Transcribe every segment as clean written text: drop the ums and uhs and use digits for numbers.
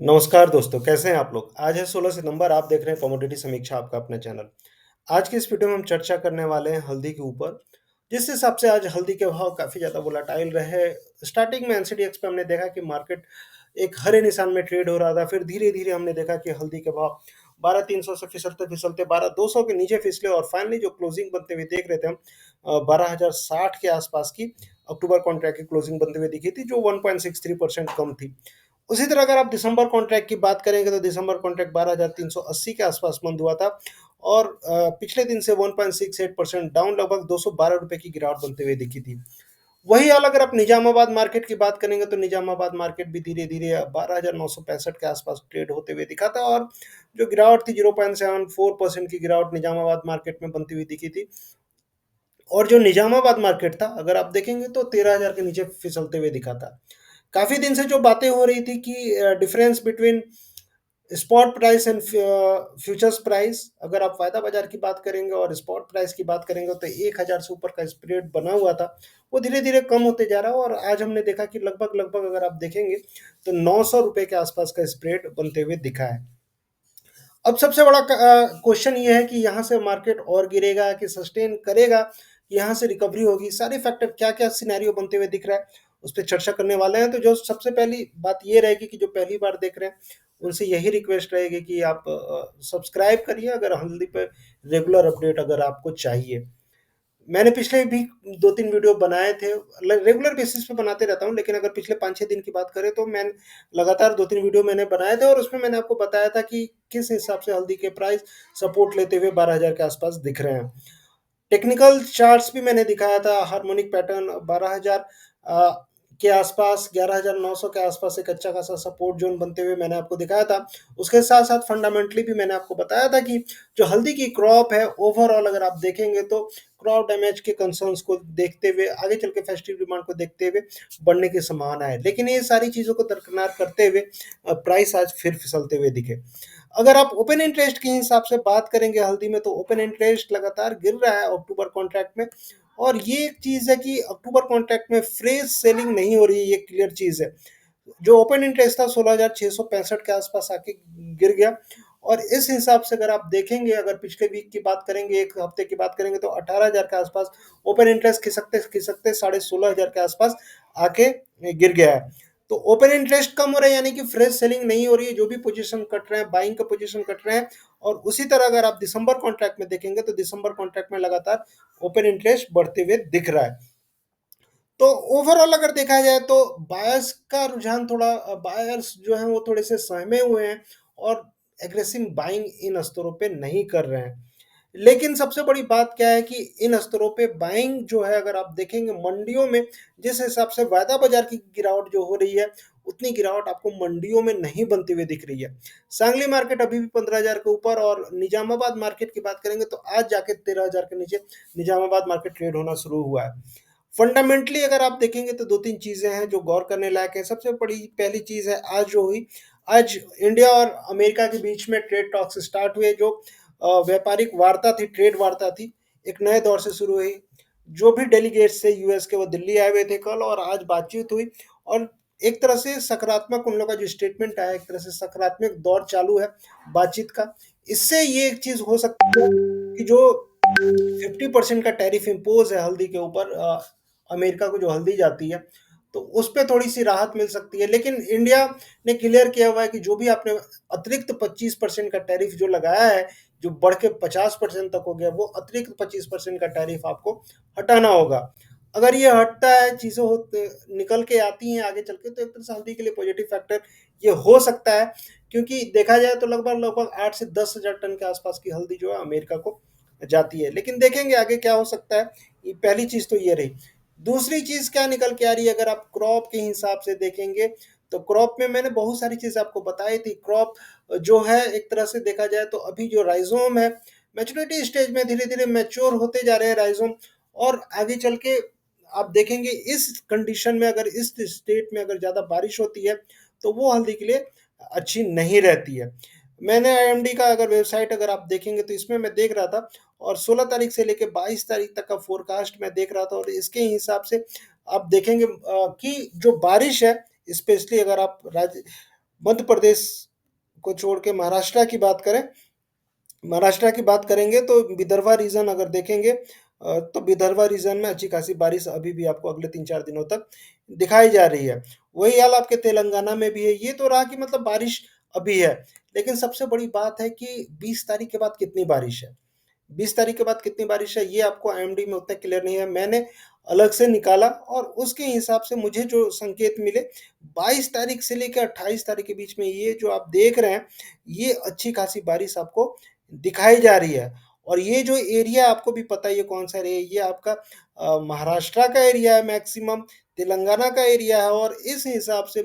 नमस्कार दोस्तों, कैसे हैं आप लोग? आज है 16 सितंबर, आप देख रहे हैं कमोडिटी समीक्षा आपका अपना चैनल। आज की इस वीडियो में हम चर्चा करने वाले हैं हल्दी के ऊपर, जिस हिसाब से आज हल्दी के भाव काफ़ी ज़्यादा वोलेटाइल रहे। स्टार्टिंग में एनसीडीएक्स पे हमने देखा कि मार्केट एक हरे निशान में ट्रेड हो रहा था, फिर धीरे-धीरे हमने देखा कि हल्दी के भाव 12,300 से फिसलते-फिसलते 12,200 के नीचे फिसले और फाइनली जो क्लोजिंग बनते हुए देख रहे थे हम 12,060 के आसपास की अक्टूबर कॉन्ट्रैक्ट की क्लोजिंग बनते हुए दिखी थी, जो 1.63% कम थी। उसी तरह अगर आप दिसंबर कॉन्ट्रैक्ट की बात करेंगे तो दिसंबर कॉन्ट्रैक्ट 12,380 के आसपास बंद हुआ था और पिछले दिन से 1.68% डाउन लगभग ₹212 की गिरावट बनते हुए दिखी थी। वही हाल अगर आप निजामाबाद मार्केट की बात करेंगे तो निजामाबाद मार्केट भी धीरे-धीरे 12,965 के आसपास ट्रेड होते हुए दिखा था और जो गिरावट थी 0.74% की गिरावट निजामाबाद मार्केट में बनती हुई दिखी थी। और जो निजामाबाद मार्केट था अगर आप देखेंगे तो 13,000 के नीचे फिसलते हुए दिखा था। काफ़ी दिन से जो बातें हो रही थी कि difference between spot price and futures price, अगर आप वायदा बाजार की बात करेंगे और स्पॉट प्राइस की बात करेंगे तो 1,000 से ऊपर का स्प्रेड बना हुआ था, वो धीरे-धीरे कम होते जा रहा है और आज हमने देखा कि लगभग-लगभग अगर आप देखेंगे तो ₹900 के आसपास का स्प्रेड बनते हुए दिखा है। अब सबसे बड़ा क्वेश्चन ये है कि यहाँ से मार्केट और गिरेगा कि सस्टेन करेगा, यहाँ से रिकवरी होगी, सारे फैक्टर क्या-क्या सिनेरियो बनते हुए दिख रहा है, उस पे चर्चा करने वाले हैं। तो जो सबसे पहली बात ये रहेगी कि जो पहली बार देख रहे हैं, उनसे यही रिक्वेस्ट रहेगी कि आप सब्सक्राइब करिए अगर हल्दी पे रेगुलर अपडेट अगर आपको चाहिए। मैंने पिछले भी 2-3 वीडियो बनाए थे, रेगुलर बेसिस पे बनाते रहता हूँ, लेकिन अगर पिछले 5-6 दिन की बात करें तो मैं लगातार 2-3 वीडियो मैंने बनाए थे और उसमें मैंने आपको बताया था कि किस हिसाब से हल्दी के प्राइस सपोर्ट लेते हुए 12,000 के आसपास दिख रहे हैं। टेक्निकल चार्ट्स भी मैंने दिखाया था, हार्मोनिक पैटर्न 12,000 के आसपास, 11,900 के आसपास एक अच्छा खासा सपोर्ट जोन बनते हुए मैंने आपको दिखाया था। उसके साथ-साथ फंडामेंटली भी मैंने आपको बताया था कि जो हल्दी की क्रॉप है, ओवरऑल अगर आप देखेंगे तो क्रॉप डैमेज के कंसर्न्स को देखते हुए, आगे चल के फेस्टिव डिमांड को देखते हुए बढ़ने की संभावना है। लेकिन ये सारी चीज़ों को दरकिनार करते हुए प्राइस आज फिर फिसलते हुए दिखे। अगर आप ओपन इंटरेस्ट के हिसाब से बात करेंगे हल्दी में तो ओपन इंटरेस्ट लगातार गिर रहा है अक्टूबर कॉन्ट्रैक्ट में और ये एक चीज़ है कि अक्टूबर कॉन्ट्रैक्ट में फ्रेश सेलिंग नहीं हो रही है, ये क्लियर चीज़ है। जो ओपन इंटरेस्ट था 16,665 के आसपास आके गिर गया और इस हिसाब से अगर आप देखेंगे, अगर पिछले वीक की बात करेंगे, एक हफ्ते की बात करेंगे तो 18,000 के आसपास ओपन इंटरेस्ट खिसकते खिसकते 16,500 के आसपास आके गिर गया है। तो ओपन इंटरेस्ट कम हो रहा है यानी कि फ्रेश सेलिंग नहीं हो रही है, जो भी पोजीशन कट रहे हैं बाइंग का पोजीशन कट रहे हैं। और उसी तरह अगर आप दिसंबर कॉन्ट्रैक्ट में देखेंगे तो दिसंबर कॉन्ट्रैक्ट में लगातार ओपन इंटरेस्ट बढ़ते हुए दिख रहा है। तो ओवरऑल अगर देखा जाए तो बायर्स का रुझान थोड़ा, बायर्स जो हैं वो थोड़े से सहमे हुए हैं और एग्रेसिव बाइंग इन स्तरों पे नहीं कर रहे हैं। लेकिन सबसे बड़ी बात क्या है कि इन स्तरों पे बाइंग जो है अगर आप देखेंगे मंडियों में, जिस हिसाब से वायदा बाजार की गिरावट जो हो रही है, उतनी गिरावट आपको मंडियों में नहीं बनती हुई दिख रही है। सांगली मार्केट अभी भी 15,000 के ऊपर और निजामाबाद मार्केट की बात करेंगे तो आज जाके 13,000 के नीचे निजामाबाद मार्केट ट्रेड होना शुरू हुआ है। फंडामेंटली अगर आप देखेंगे तो 2-3 चीज़ें हैं जो गौर करने लायक है। सबसे बड़ी पहली चीज़ है आज जो हुई, आज इंडिया और अमेरिका के बीच में ट्रेड टॉक्स स्टार्ट हुए, जो व्यापारिक वार्ता थी, ट्रेड वार्ता थी, एक नए दौर से शुरू हुई। जो भी डेलीगेट्स थे यूएस के वो दिल्ली आए हुए थे कल और आज बातचीत हुई और एक तरह से सकारात्मक उन लोगों का जो स्टेटमेंट आया, एक तरह से सकारात्मक दौर चालू है बातचीत का। इससे ये एक चीज़ हो सकती है कि जो 50% का टैरिफ इम्पोज है हल्दी के ऊपर, अमेरिका को जो हल्दी जाती है, तो उस पे थोड़ी सी राहत मिल सकती है। लेकिन इंडिया ने क्लियर किया हुआ है कि जो भी आपने अतिरिक्त 25% का टैरिफ जो लगाया है, जो बढ़ के 50% तक हो गया, वो अतिरिक्त 25% का टैरिफ आपको हटाना होगा। अगर ये हटता है, चीज़ें हो निकल के आती हैं आगे चल के, तो एक तरह से हल्दी के लिए पॉजिटिव फैक्टर ये हो सकता है, क्योंकि देखा जाए तो लगभग-लगभग 8 से 10,000 टन के आसपास की हल्दी जो है अमेरिका को जाती है। लेकिन देखेंगे आगे क्या हो सकता है। ये पहली चीज़ तो ये रही। दूसरी चीज़ क्या निकल के आ रही है, अगर आप क्रॉप के हिसाब से देखेंगे, तो क्रॉप में मैंने बहुत सारी चीज़ आपको बताई थी। क्रॉप जो है एक तरह से देखा जाए तो अभी जो राइज़ोम है, मैच्योरिटी स्टेज में धीरे-धीरे मैच्योर होते जा रहे हैं राइज़ोम और आगे चल के आप देखेंगे इस कंडीशन में, अगर इस स्टेट में अगर ज़्यादा बारिश होती है, तो वो हल्दी के लिए अच्छी नहीं रहती है। मैंने आईएमडी का अगर वेबसाइट अगर आप देखेंगे तो इसमें मैं देख रहा था और 16 तारीख से लेके 22 तारीख तक का फ़ोरकास्ट मैं देख रहा था और इसके हिसाब से आप देखेंगे कि जो बारिश है, स्पेशली अगर आप मध्य प्रदेश को छोड़ के महाराष्ट्र की बात करेंगे तो विदर्भा रीजन अगर देखेंगे तो विदर्भा रीजन में अच्छी खासी बारिश अभी भी आपको अगले 3-4 दिनों तक दिखाई जा रही है। वही हाल आपके तेलंगाना में भी है। ये तो रहा कि मतलब बारिश अभी है, लेकिन सबसे बड़ी बात है कि 20 तारीख के बाद कितनी बारिश है। 20 तारीख के बाद कितनी बारिश है ये आपको आईएमडी में उतना क्लियर नहीं है। मैंने अलग से निकाला और उसके हिसाब से मुझे जो संकेत मिले 22 तारीख से लेकर 28 तारीख के बीच में ये जो आप देख रहे हैं, ये अच्छी खासी बारिश आपको दिखाई जा रही है। और ये जो एरिया आपको भी पता ही है कौन सा एरिया है, ये आपका महाराष्ट्र का एरिया है मैक्सिमम, तेलंगाना का एरिया है और इस हिसाब से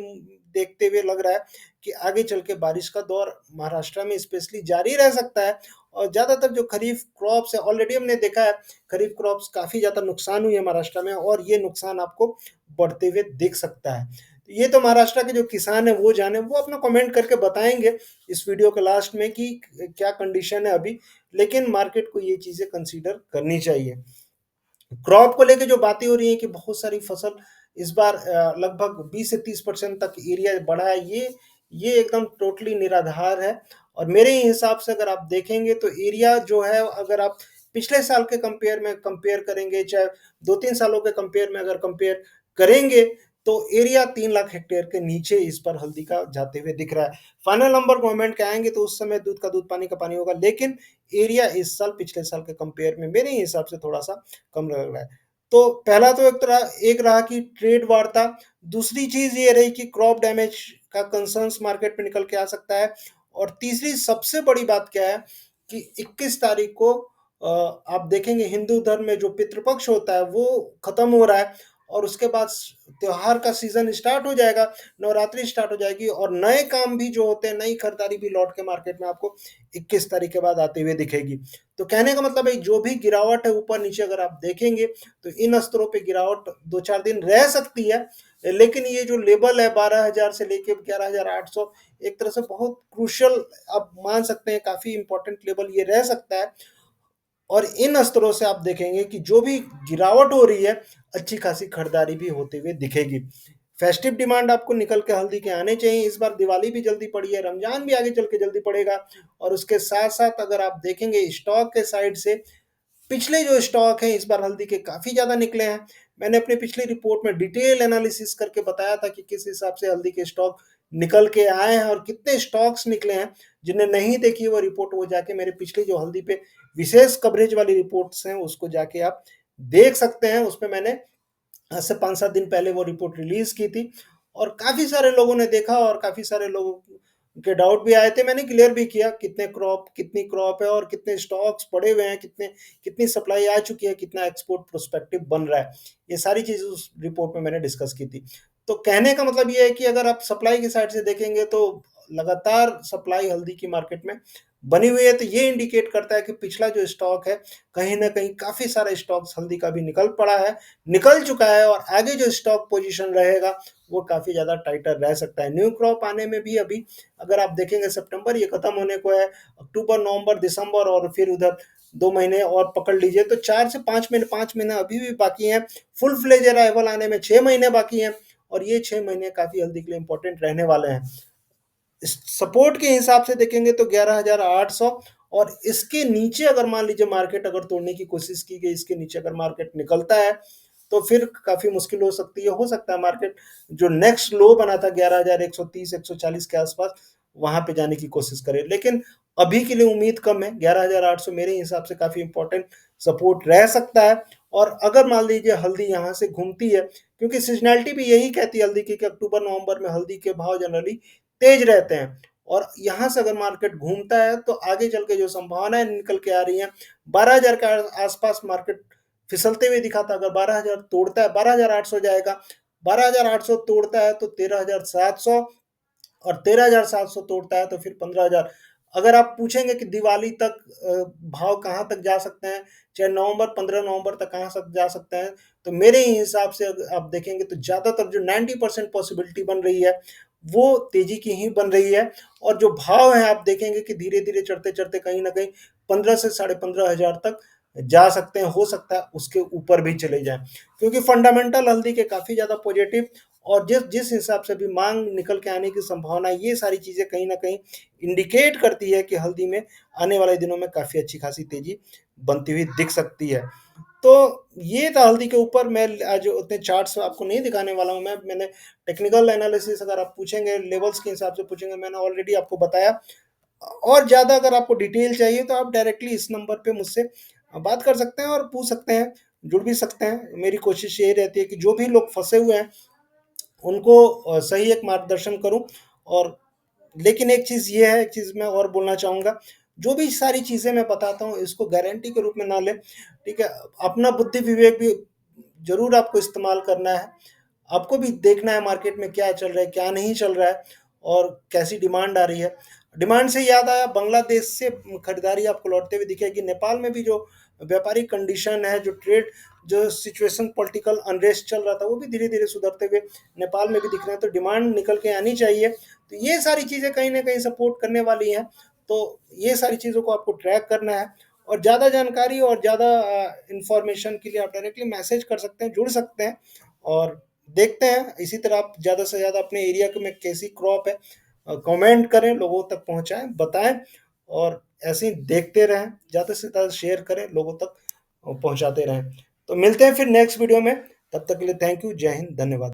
देखते हुए लग रहा है कि आगे चल के बारिश का दौर महाराष्ट्र में स्पेशली जारी रह सकता है। और ज़्यादातर जो खरीफ क्रॉप्स है ऑलरेडी हमने देखा है, खरीफ क्रॉप्स काफ़ी ज़्यादा नुकसान हुई है महाराष्ट्र में और ये नुकसान आपको बढ़ते हुए दिख सकता है। ये तो महाराष्ट्र के जो किसान है वो जाने, वो अपना कमेंट करके बताएंगे इस वीडियो के लास्ट में कि क्या कंडीशन है अभी, लेकिन मार्केट को ये चीज़ें कंसीडर करनी चाहिए। क्रॉप को लेके जो बातें हो रही हैं कि बहुत सारी फसल इस बार लगभग 20 से 30% तक एरिया बढ़ा है, ये एकदम टोटली निराधार है। और मेरे हिसाब से अगर आप देखेंगे तो एरिया जो है, अगर आप पिछले साल के कंपेयर करेंगे, चाहे 2-3 सालों के कंपेयर में अगर कंपेयर करेंगे, तो एरिया 3 लाख हेक्टेयर के नीचे इस पर हल्दी का जाते हुए दिख रहा है। फाइनल नंबर गवर्नमेंट के आएंगे तो उस समय दूध का दूध पानी का पानी होगा, लेकिन एरिया इस साल पिछले साल के कंपेयर में मेरे हिसाब से थोड़ा सा कम लग रहा है। तो पहला तो एक रहा कि ट्रेड वार था, दूसरी चीज़ ये रही कि क्रॉप डैमेज का कंसर्न्स मार्केट में निकल के आ सकता है और तीसरी सबसे बड़ी बात क्या है कि 21 तारीख को आप देखेंगे हिंदू धर्म में जो पितृपक्ष होता है वो खत्म हो रहा है और उसके बाद त्योहार का सीजन स्टार्ट हो जाएगा, नवरात्रि स्टार्ट हो जाएगी और नए काम भी जो होते हैं, नई खरीदारी भी लौट के मार्केट में आपको 21 तारीख के बाद आते हुए दिखेगी। तो कहने का मतलब है जो भी गिरावट है ऊपर नीचे अगर आप देखेंगे तो इन स्तरों पे गिरावट 2-4 दिन रह सकती है, लेकिन ये जो लेवल है 12,000 से लेके 11,800, एक तरह से बहुत क्रूशियल आप मान सकते हैं, काफ़ी इंपॉर्टेंट लेवल ये रह सकता है। और इन स्तरों से आप देखेंगे कि जो भी गिरावट हो रही है, अच्छी खासी खरीदारी भी होते हुए दिखेगी। फेस्टिव डिमांड आपको निकल के हल्दी के आने चाहिए। इस बार दिवाली भी जल्दी पड़ी है, रमजान भी आगे चल के जल्दी पड़ेगा और उसके साथ साथ अगर आप देखेंगे स्टॉक के साइड से पिछले जो स्टॉक हैं इस बार हल्दी के काफ़ी ज़्यादा निकले हैं। मैंने अपनी पिछली रिपोर्ट में डिटेल एनालिसिस करके बताया था कि किस हिसाब से हल्दी के स्टॉक निकल के आए हैं और कितने स्टॉक्स निकले हैं। जिन्हें नहीं देखी वो रिपोर्ट, वो जाके मेरे पिछली जो हल्दी पे विशेष कवरेज वाली रिपोर्ट्स हैं उसको जाके आप देख सकते हैं। उसमें मैंने आज से 5-7 दिन पहले वो रिपोर्ट रिलीज़ की थी और काफ़ी सारे लोगों ने देखा और काफ़ी सारे लोगों के डाउट भी आए थे। मैंने क्लियर भी किया कितनी क्रॉप है और कितने स्टॉक्स पड़े हुए हैं, कितनी सप्लाई आ चुकी है, कितना एक्सपोर्ट प्रोस्पेक्टिव बन रहा है। ये सारी चीज़ें उस रिपोर्ट में मैंने डिस्कस की थी। तो कहने का मतलब ये है कि अगर आप सप्लाई की साइड से देखेंगे तो लगातार सप्लाई हल्दी की मार्केट में बनी हुई है, तो ये इंडिकेट करता है कि पिछला जो स्टॉक है, कहीं न कहीं काफ़ी सारा स्टॉक्स हल्दी का भी निकल चुका है और आगे जो स्टॉक पोजीशन रहेगा वो काफ़ी ज़्यादा टाइटर रह सकता है। न्यू क्रॉप आने में भी अभी अगर आप देखेंगे सितंबर ये खत्म होने को है, अक्टूबर, नवंबर, दिसंबर और फिर उधर 2 महीने और पकड़ लीजिए तो 4 से 5 महीने अभी भी बाकी हैं। फुल फ्लेज अराइवल आने में 6 महीने बाकी हैं और ये 6 महीने काफ़ी हल्दी के लिए इंपॉर्टेंट रहने वाले हैं। सपोर्ट के हिसाब से देखेंगे तो 11,800 और इसके नीचे अगर मान लीजिए मार्केट अगर तोड़ने की कोशिश की गई, इसके नीचे अगर मार्केट निकलता है तो फिर काफ़ी मुश्किल हो सकती है। हो सकता है मार्केट जो नेक्स्ट लो बना था 11,130 140 के आसपास वहां पे जाने की कोशिश करे, लेकिन अभी के लिए उम्मीद कम है। 11,800 मेरे हिसाब से काफ़ी इंपॉर्टेंट सपोर्ट रह सकता है। और अगर मान लीजिए हल्दी यहाँ से घूमती है, क्योंकि सीजनैलिटी भी यही कहती है हल्दी की कि अक्टूबर नवंबर में हल्दी के भाव जनरली तेज रहते हैं और यहाँ से अगर मार्केट घूमता है तो आगे चल के जो संभावनाएं निकल के आ रही हैं, 12,000 के आसपास मार्केट फिसलते हुए दिखा था। अगर 12,000 तोड़ता है, 12,800 जाएगा, 12,800 तोड़ता है तो 13,700 और 13,700 तोड़ता है तो फिर 15,000। अगर आप पूछेंगे कि दिवाली तक भाव कहाँ तक जा सकते हैं, चाहे नवंबर 15 नवंबर तक कहाँ तक जा सकते हैं, तो मेरे हिसाब से अगर आप देखेंगे तो ज़्यादातर जो 90% पॉसिबिलिटी बन रही है वो तेजी की ही बन रही है। और जो भाव है आप देखेंगे कि धीरे धीरे चढ़ते चढ़ते कहीं ना कहीं 15 से 15,500 तक जा सकते हैं। हो सकता है उसके ऊपर भी चले जाएं, क्योंकि फंडामेंटल हल्दी के काफ़ी ज़्यादा पॉजिटिव और जिस जिस हिसाब से भी मांग निकल के आने की संभावना है, ये सारी चीज़ें कहीं न कहीं इंडिकेट करती है कि हल्दी में आने वाले दिनों में काफ़ी अच्छी खासी तेज़ी बनती हुई दिख सकती है। तो ये था हल्दी के ऊपर। मैं आज उतने चार्ट्स आपको नहीं दिखाने वाला हूँ। मैंने टेक्निकल एनालिसिस अगर आप पूछेंगे, लेवल्स के हिसाब से पूछेंगे, मैंने ऑलरेडी आपको बताया। और ज़्यादा अगर आपको डिटेल चाहिए तो आप डायरेक्टली इस नंबर पे मुझसे बात कर सकते हैं और पूछ सकते हैं, जुड़ भी सकते हैं। मेरी कोशिश यही रहती है कि जो भी लोग फँसे हुए हैं उनको सही एक मार्गदर्शन करूँ। और लेकिन एक चीज़ ये है, एक चीज़ मैं और बोलना चाहूँगा, जो भी सारी चीज़ें मैं बताता हूँ इसको गारंटी के रूप में ना लें, ठीक है? अपना बुद्धि विवेक भी ज़रूर आपको इस्तेमाल करना है। आपको भी देखना है मार्केट में क्या चल रहा है, क्या नहीं चल रहा है और कैसी डिमांड आ रही है। डिमांड से याद आया, बांग्लादेश से खरीदारी आपको लौटते हुए दिखेगी। नेपाल में भी जो व्यापारिक कंडीशन है, जो ट्रेड, जो सिचुएशन, पॉलिटिकल अनरेस्ट चल रहा था, वो भी धीरे-धीरे सुधरते हुए नेपाल में भी दिख रहे हैं, तो डिमांड निकल के आनी चाहिए। तो ये सारी चीज़ें कहीं न कहीं सपोर्ट करने वाली हैं। तो ये सारी चीज़ों को आपको ट्रैक करना है और ज़्यादा जानकारी और ज़्यादा इन्फॉर्मेशन के लिए आप डायरेक्टली मैसेज कर सकते हैं, जुड़ सकते हैं और देखते हैं। इसी तरह आप ज़्यादा से ज़्यादा अपने एरिया में कैसी क्रॉप है कमेंट करें, लोगों तक पहुँचाएँ, बताएँ और ऐसे ही देखते रहें, ज़्यादा से ज़्यादा शेयर करें, लोगों तक पहुँचाते रहें। तो मिलते हैं फिर नेक्स्ट वीडियो में, तब तक के लिए थैंक यू, जय हिंद, धन्यवाद।